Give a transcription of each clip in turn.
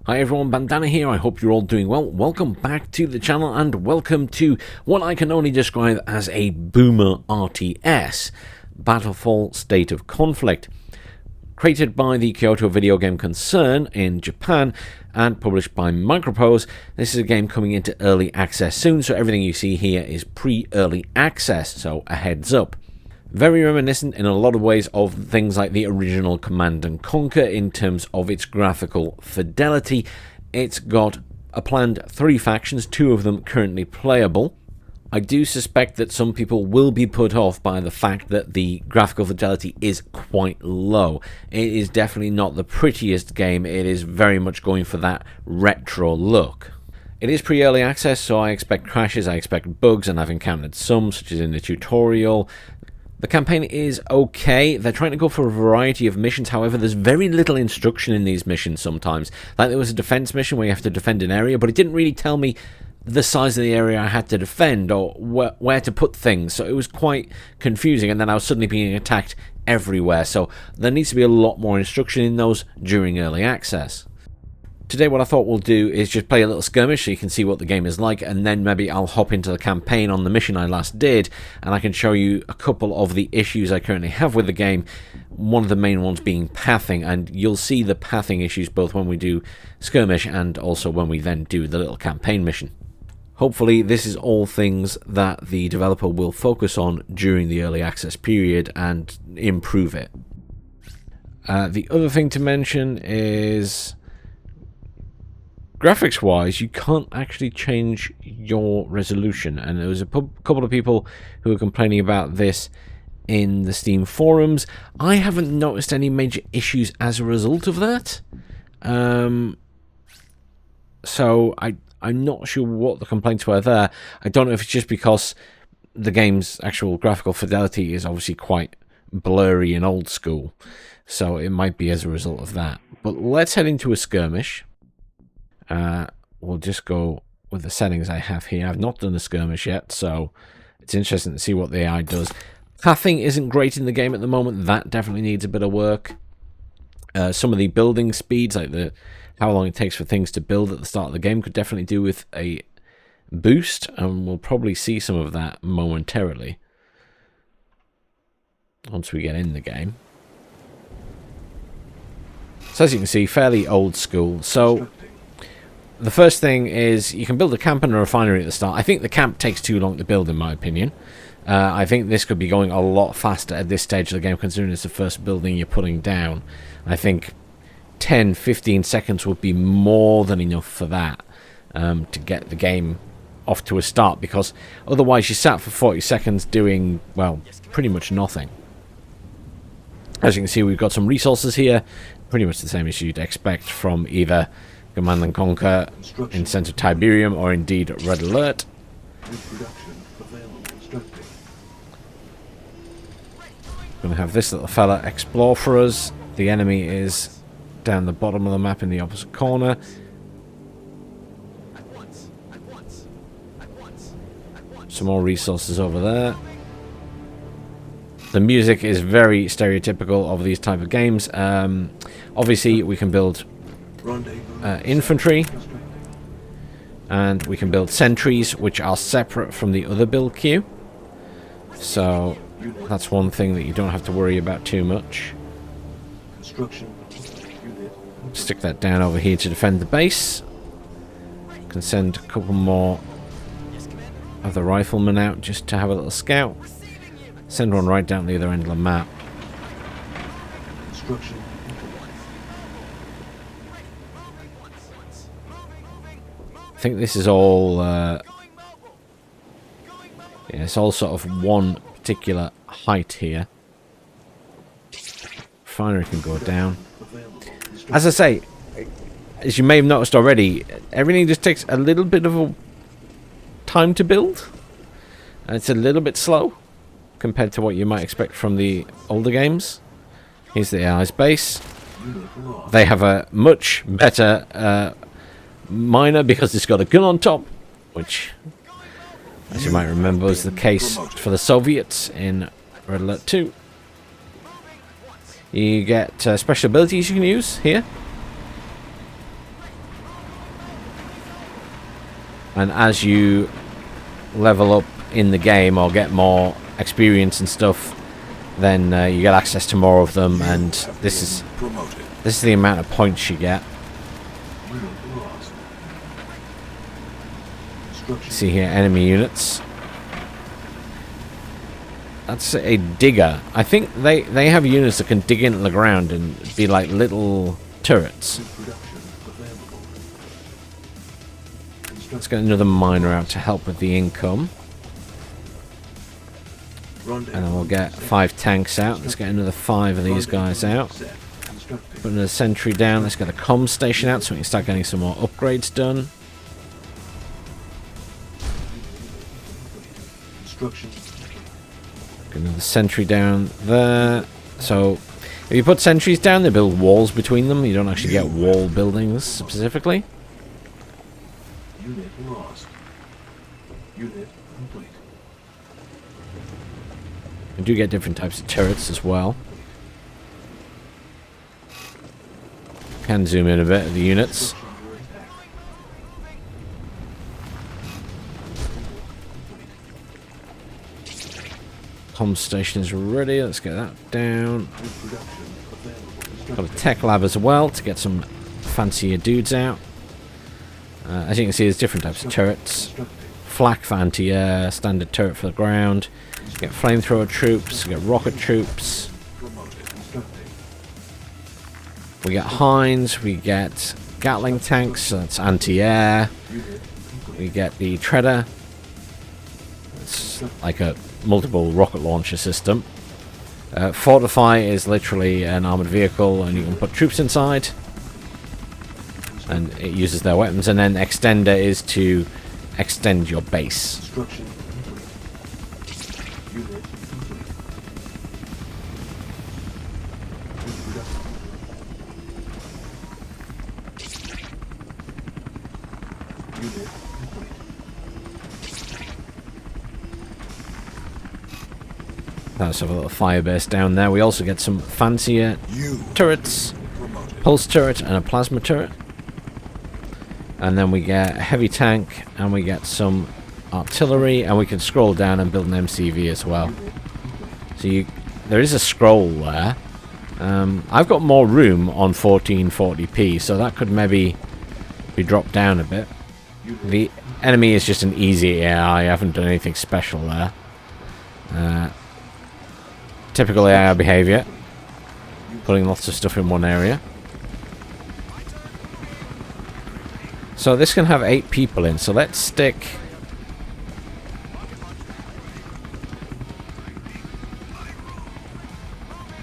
Hi everyone, Bandana here. I hope you're all doing well. Welcome back to the channel and welcome to what I can only describe as a Boomer RTS, Battlefall State of Conflict. Created by the Kyoto Video Game Concern in Japan and published by Microprose, this is a game coming into early access soon, so everything you see here is pre-early access, so a heads up. Very reminiscent in a lot of ways of things like the original Command & Conquer in terms of its graphical fidelity. It's got a planned 3 factions, 2 of them currently playable. I do suspect that some people will be put off by the fact that the graphical fidelity is quite low. It is definitely not the prettiest game, it is very much going for that retro look. It is pre-early access, so I expect crashes, I expect bugs, and I've encountered some, such as in the tutorial. The campaign is okay. They're trying to go for a variety of missions, however there's very little instruction in these missions sometimes. Like there was a defense mission where you have to defend an area, but it didn't really tell me the size of the area I had to defend or where to put things, so it was quite confusing, and then I was suddenly being attacked everywhere, so there needs to be a lot more instruction in those during early access. Today what I thought we'll do is just play a little skirmish so you can see what the game is like, and then maybe I'll hop into the campaign on the mission I last did, and I can show you a couple of the issues I currently have with the game, one of the main ones being pathing, and you'll see the pathing issues both when we do skirmish and also when we then do the little campaign mission. Hopefully this is all things that the developer will focus on during the early access period and improve it. The other thing to mention is, graphics wise, you can't actually change your resolution, and there was a couple of people who were complaining about this in the Steam forums. I haven't noticed any major issues as a result of that, so I'm not sure what the complaints were there. I don't know if it's just because the game's actual graphical fidelity is obviously quite blurry and old school, so it might be as a result of that. But let's head into a skirmish. We'll just go with the settings I have here. I've not done the skirmish yet, so it's interesting to see what the AI does. Pathing isn't great in the game at the moment. That definitely needs a bit of work. Some of the building speeds, like how long it takes for things to build at the start of the game, could definitely do with a boost, and we'll probably see some of that momentarily once we get in the game. So as you can see, fairly old school. So the first thing is you can build a camp and a refinery at the start. I think the camp takes too long to build, in my opinion. I think this could be going a lot faster at this stage of the game, considering it's the first building you're putting down. I think 10-15 seconds would be more than enough for that, to get the game off to a start, because otherwise you sat for 40 seconds doing, well, pretty much nothing. As you can see, we've got some resources here, pretty much the same as you'd expect from either Command & Conquer, in Sense of Tiberium, or indeed Red Alert. Going to have this little fella explore for us. The enemy is down the bottom of the map in the opposite corner. Some more resources over there. The music is very stereotypical of these type of games. Obviously we can build infantry, and we can build sentries, which are separate from the other build queue, so that's one thing that you don't have to worry about too much. Stick that down over here to defend the base. Can send a couple more of the riflemen out just to have a little scout. Send one right down the other end of the map. I think this is all yeah, it's all sort of one particular height here. Refinery can go down. As I say, as you may have noticed already, everything just takes a little bit of a time to build. And it's a little bit slow compared to what you might expect from the older games. Here's the AI's base. They have a much better miner because it's got a gun on top, which, as you might remember, was the case for the Soviets in Red Alert 2. You get special abilities you can use here. And as you level up in the game or get more experience and stuff, then you get access to more of them, and this is the amount of points you get. See here, enemy units. That's a digger. I think they have units that can dig into the ground and be like little turrets. Let's get another miner out to help with the income. And then we'll get 5 tanks out. Let's get another 5 of these guys out. Put another sentry down. Let's get a comm station out so we can start getting some more upgrades done. Get another sentry down there. So if you put sentries down, they build walls between them. You don't actually get wall buildings specifically. Unit lost. Unit complete. You do get different types of turrets as well. Can zoom in a bit of the units. Comm station is ready. Let's get that down. Got a tech lab as well to get some fancier dudes out. As you can see, there's different types of turrets. Flak for anti-air, standard turret for the ground. You get flamethrower troops, you get rocket troops. We get Hinds, we get Gatling tanks, so that's anti-air. We get the Treader. It's like a multiple rocket launcher system. Fortify is literally an armored vehicle, and you can put troops inside. And it uses their weapons. And then Extender is to extend your base. Let's have a little fire base down there. We also get some fancier turrets. Pulse turret and a plasma turret. And then we get a heavy tank, and we get some artillery, and we can scroll down and build an MCV as well. So there is a scroll there. I've got more room on 1440p, so that could maybe be dropped down a bit. The enemy is just an easy AI. I haven't done anything special there. Typical AI behavior. Putting lots of stuff in one area. So this can have 8 people in, so let's stick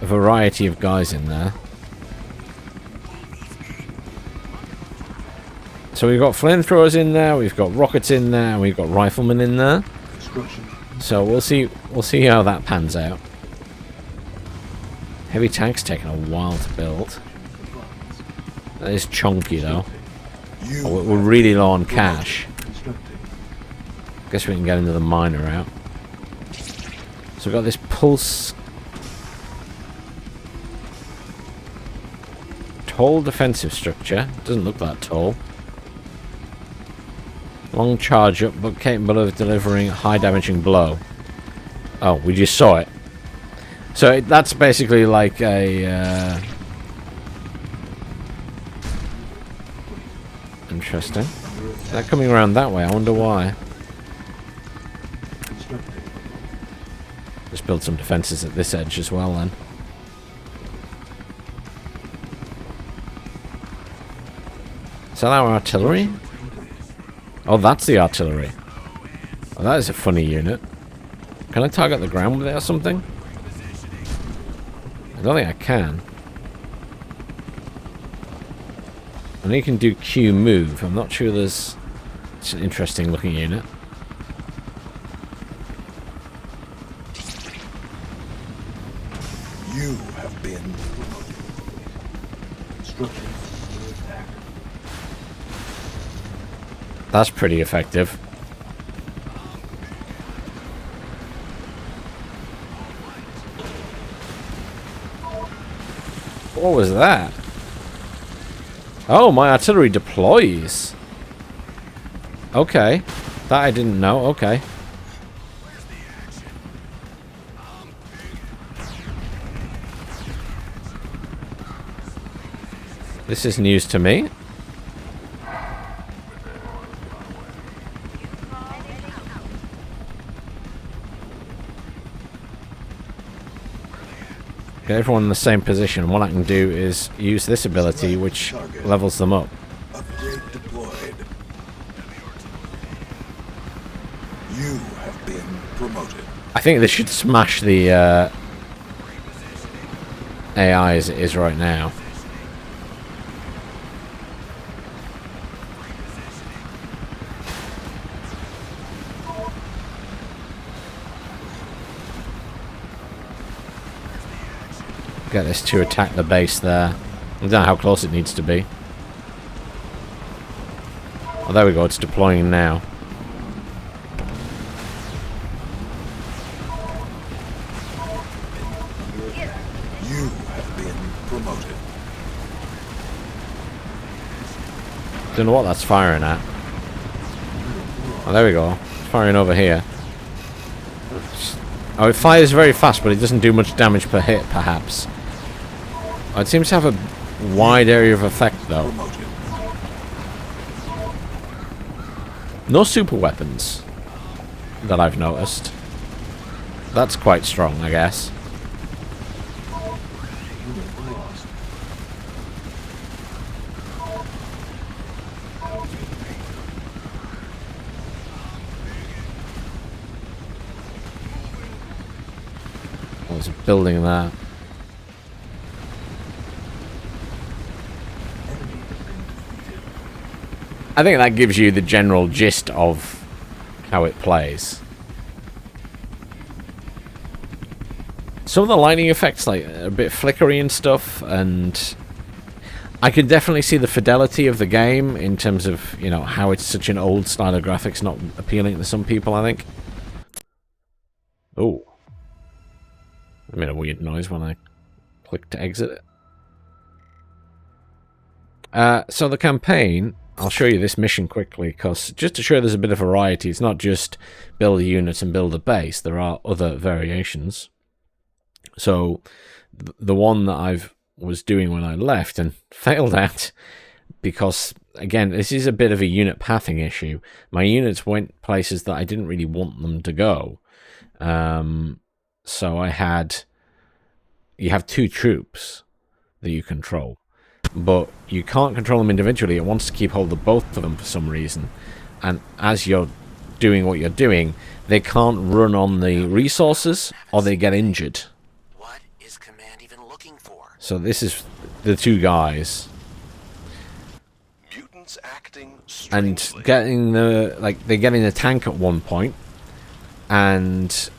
a variety of guys in there. So we've got flamethrowers in there, we've got rockets in there, and we've got riflemen in there. So we'll see how that pans out. Heavy tank's taking a while to build. That is chunky though. Oh, we're really low on cash. Guess we can get another miner out. So we've got this pulse. Tall defensive structure. Doesn't look that tall. Long charge up, but capable of delivering high damaging blow. Oh, we just saw it. So that's basically like a... Interesting. They're coming around that way. I wonder why. Just build some defenses at this edge as well then. Is that our artillery? Oh, that's the artillery. Oh, that is a funny unit. Can I target the ground with it or something? I don't think I can. I know you can do Q move. I'm not sure there's... It's an interesting looking unit. You have been That's pretty effective. What was that? Oh, my artillery deploys. Okay. That I didn't know. Okay. This is news to me. Get everyone in the same position. What I can do is use this ability, which levels them up. Upgrade deployed. You have been promoted. I think they should smash the AI as it is right now. Get this to attack the base there. I don't know how close it needs to be. Oh, there we go. It's deploying now. You have been promoted. Don't know what that's firing at. Oh, there we go. It's firing over here. Oh, it fires very fast, but it doesn't do much damage per hit, perhaps. Oh, it seems to have a wide area of effect, though. Promoted. No super weapons that I've noticed. That's quite strong, I guess. Unit lost. Oh, there's a building there. I think that gives you the general gist of how it plays. Some of the lighting effects, like a bit flickery and stuff, and I can definitely see the fidelity of the game in terms of, you know, how it's such an old style of graphics, not appealing to some people, I think. Oh. I made a weird noise when I clicked to exit it. So the campaign, I'll show you this mission quickly, because just to show there's a bit of variety, it's not just build a unit and build a base, there are other variations. So the one that I was doing when I left and failed at, because again, this is a bit of a unit pathing issue. My units went places that I didn't really want them to go. So you have two troops that you control, but you can't control them individually. It wants to keep hold of both of them for some reason. And as you're doing what you're doing, they can't run on the resources or they get injured. What is command even looking for? So this is the two guys. Mutants acting And strangely. getting they're getting the tank at one point, and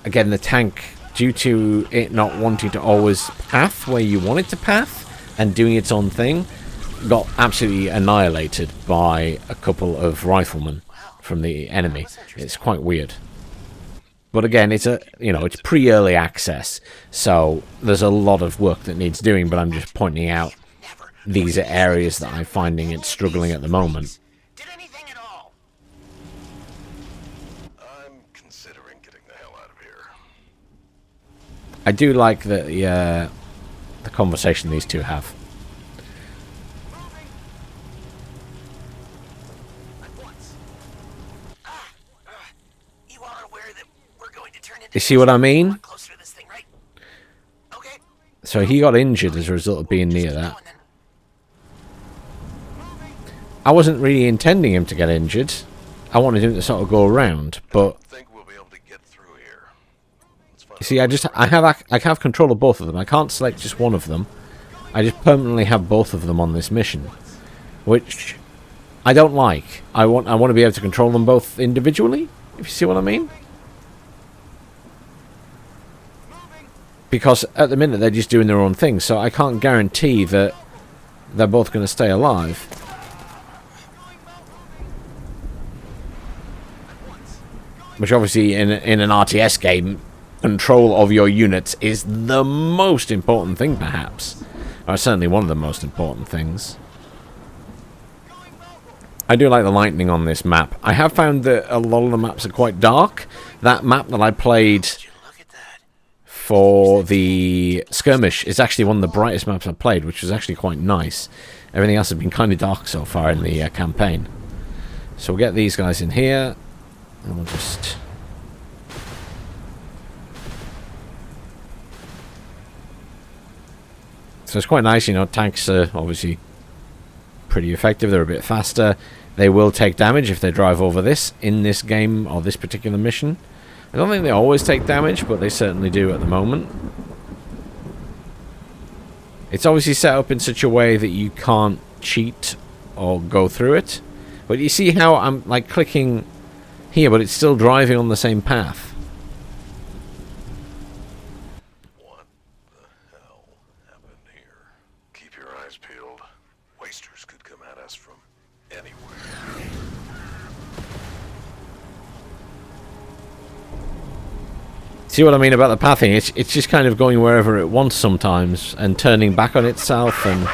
again the tank, due to it not wanting to always path where you want it to path and doing its own thing, got absolutely annihilated by a couple of riflemen from the enemy. It's quite weird. But again, it's it's pre-early access, so there's a lot of work that needs doing, but I'm just pointing out these are areas that I'm finding it struggling at the moment. Did anything at all? I'm considering getting the hell out of here. I do like the conversation these two have. At once. You are aware that we're going to turn into You see what I mean? closer to this thing, right? Okay. So he got injured as a result of being near that. I wasn't really intending him to get injured. I wanted him to sort of go around, but I think we'll be able to get through here. Let's find you see, I have control of both of them. I can't select just one of them. I just permanently have both of them on this mission, which I don't like. I want to be able to control them both individually, if you see what I mean. Because at the minute they're just doing their own thing, so I can't guarantee that they're both going to stay alive. Which obviously in an RTS game, control of your units is the most important thing, perhaps. Or certainly one of the most important things. I do like the lighting on this map. I have found that a lot of the maps are quite dark. That map that I played Would you look at that? for the Skirmish is actually one of the brightest maps I've played, which was actually quite nice. Everything else has been kind of dark so far in the campaign. So we'll get these guys in here, and we'll just... So it's quite nice, you know, tanks are obviously pretty effective, they're a bit faster. They will take damage if they drive over this in this game, or this particular mission. I don't think they always take damage, but they certainly do at the moment. It's obviously set up in such a way that you can't cheat or go through it. But you see how I'm like clicking here, but it's still driving on the same path. What the hell happened here? Keep your eyes peeled. Wasters could come at us from anywhere. See what I mean about the pathing? It's just kind of going wherever it wants sometimes and turning back on itself and...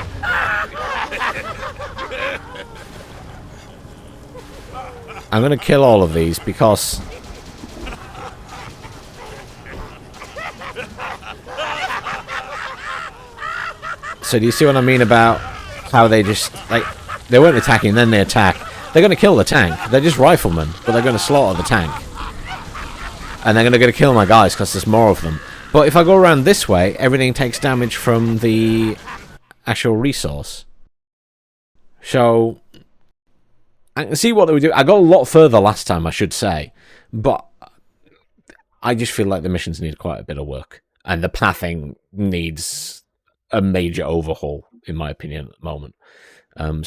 I'm going to kill all of these because... So do you see what I mean about how they just... like they weren't attacking, then they attack. They're going to kill the tank. They're just riflemen, but they're going to slaughter the tank. And they're going to kill my guys because there's more of them. But if I go around this way, everything takes damage from the actual resource. So... I can see what they would do. I got a lot further last time, I should say. But I just feel like the missions need quite a bit of work. And the pathing needs a major overhaul, in my opinion, at the moment.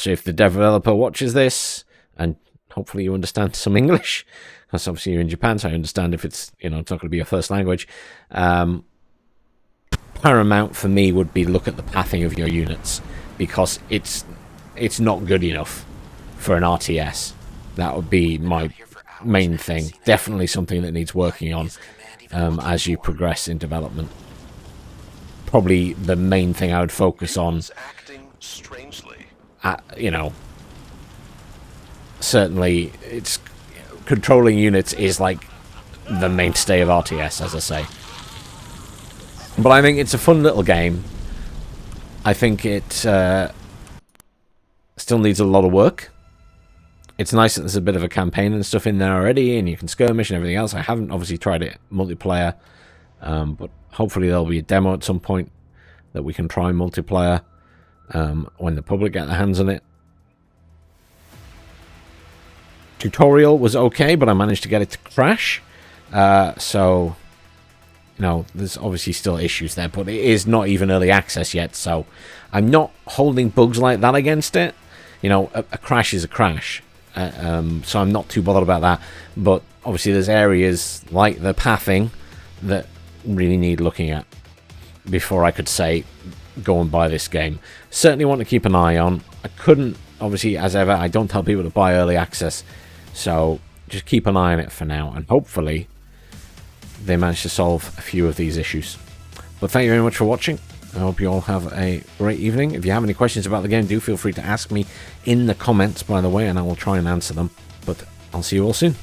So if the developer watches this, and hopefully you understand some English, because obviously you're in Japan, so I understand if it's, you know, it's not going to be your first language. Paramount for me would be look at the pathing of your units, because it's not good enough for an RTS. That would be my main thing. Definitely something that needs working on as you progress in development. Probably the main thing I would focus on. Acting strangely. You know, certainly it's controlling units is like the mainstay of RTS, as I say. But I think it's a fun little game. I think it still needs a lot of work. It's nice that there's a bit of a campaign and stuff in there already, and you can skirmish and everything else. I haven't obviously tried it multiplayer, but hopefully there'll be a demo at some point that we can try multiplayer when the public get their hands on it. Tutorial was okay, but I managed to get it to crash. So, you know, there's obviously still issues there, but it is not even early access yet, so I'm not holding bugs like that against it. You know, a crash is a crash. So I'm not too bothered about that, but obviously there's areas like the pathing that really need looking at before I could say go and buy this game. Certainly want to keep an eye on. I couldn't, obviously, as ever, I don't tell people to buy early access, so just keep an eye on it for now, and hopefully they manage to solve a few of these issues. But thank you very much for watching. I hope you all have a great evening. If you have any questions about the game, do feel free to ask me in the comments, by the way, and I will try and answer them. But I'll see you all soon.